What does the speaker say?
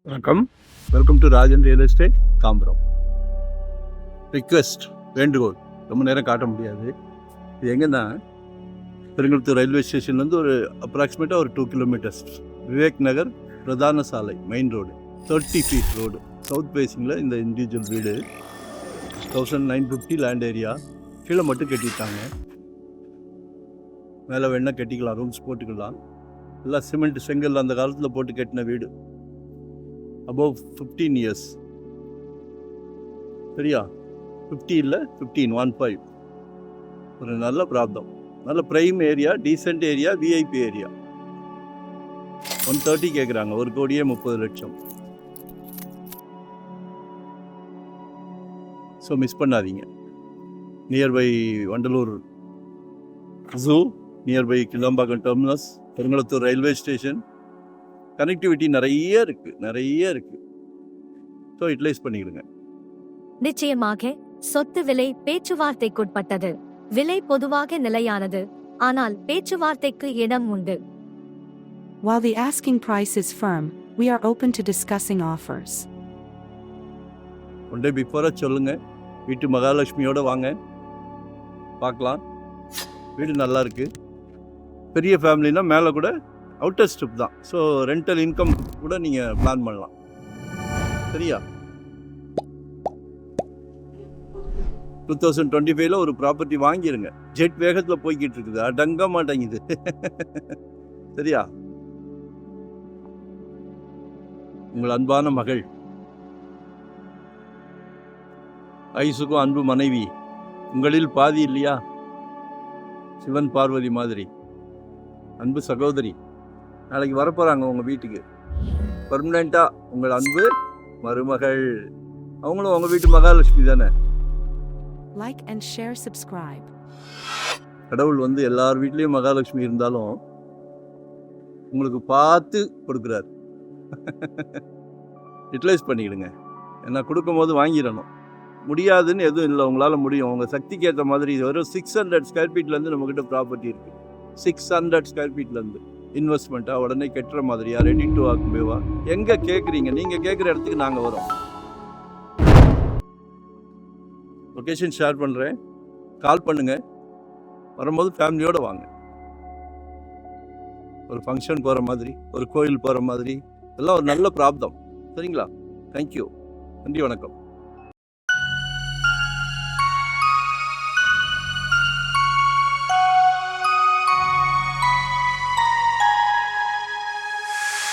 வணக்கம், welcome to Rajan real estate Tambaram. Request, வேண்டுகோள், ரொம்ப நேரம் காட்ட முடியாது. இது எங்கன்னா பெருங்குளத்தூர் ரயில்வே ஸ்டேஷன்லேருந்து ஒரு அப்ராக்சிமேட்டாக ஒரு 2 கிலோமீட்டர்ஸ், விவேக் நகர் பிரதான சாலை, main road, 30 feet road, south ஃபேஸிங்கில் இந்த இண்டிவிஜுவல் வீடு. 1950 லேண்ட் ஏரியா. கீழே மட்டும் கட்டிட்டாங்க, மேலே வேணால் கட்டிக்கலாம், ரூம்ஸ் போட்டுக்கலாம். எல்லாம் சிமெண்ட் செங்கல் அந்த காலத்தில் போட்டு கட்டின வீடு. above 15 years. சரியா? 50 இல்லை, 15 ஒரு நல்ல பிராப்தம், நல்ல prime area, decent area, VIP area. 130 கேட்குறாங்க, 1,30,30,00,000. ஸோ மிஸ் பண்ணாதீங்க. Nearby Vandalur zoo, nearby Kilambakkam terminus, Perungalathur railway station. Connectivity நிறைய இருக்கு. ஸோ யூட்டிலைஸ் பண்ணிடுங்க. நிச்சயமாக சொத்து விலை பேச்சுவார்த்தைக்குட்பட்டது. விலை பொதுவாக நிலையானது, ஆனால் பேச்சுவார்த்தைக்கு இடம் உண்டு. While the asking price is firm, we are open to discussing offers. One day பிஃபோராக சொல்லுங்க, வீட்டு மகாலட்சுமியோட வாங்க, பார்க்கலாம். வீடு நல்லா இருக்கு. பெரிய ஃபேமிலினா மேலே கூட அவுட்டர் ஸ்ட்ரிப் தான். ஸோ ரெண்டல் இன்கம் கூட நீங்கள் பிளான் பண்ணலாம். சரியா? 2025 ஒரு ப்ராப்பர்ட்டி வாங்கிடுங்க. ஜெட் வேகத்தில் போய்கிட்டு இருக்குது, அடங்க மாட்டேங்குது. சரியா? உங்கள் அன்பான மகள், ஐசுக்கும் அன்பு மனைவி, உங்களில் பாதி இல்லையா, சிவன் பார்வதி மாதிரி அன்பு சகோதரி நாளைக்கு வரப்போகிறாங்க உங்கள் வீட்டுக்கு. பர்மனெண்ட்டாக உங்கள் அன்பு மருமகள். அவங்களும் உங்கள் வீட்டு மகாலட்சுமி தானே. Like and share, subscribe. கடவுள் எல்லார் வீட்லேயும் மகாலட்சுமி இருந்தாலும் உங்களுக்கு பார்த்து கொடுக்குறாரு. யூட்டிலைஸ் பண்ணிக்கிடுங்க. ஏன்னா கொடுக்கும் போது வாங்கிடணும். முடியாதுன்னு எதுவும் இல்லை, உங்களால் முடியும். உங்கள் சக்திக்கு ஏற்ற மாதிரி. இது வெறும் 600 ஸ்கொயர் ஃபீட்லேருந்து நம்மக்கிட்ட ப்ராப்பர்ட்டி இருக்குது. 600 ஸ்கொயர் ஃபீட்லேருந்து இன்வெஸ்ட்மெண்ட்டாக உடனே கட்டுற மாதிரியா, ரெடி டு ஆக்குமேவா, எங்கே கேட்குறீங்க, நீங்கள் கேட்குற இடத்துக்கு நாங்கள் வரோம். லொக்கேஷன் ஷேர் பண்ணுறேன், கால் பண்ணுங்கள். வரும்போது ஃபேமிலியோடு வாங்க. ஒரு ஃபங்க்ஷன் போகிற மாதிரி, ஒரு கோயில் போகிற மாதிரி, இதெல்லாம் ஒரு நல்ல பிராப்தம். சரிங்களா? தேங்க்யூ. நன்றி, வணக்கம்.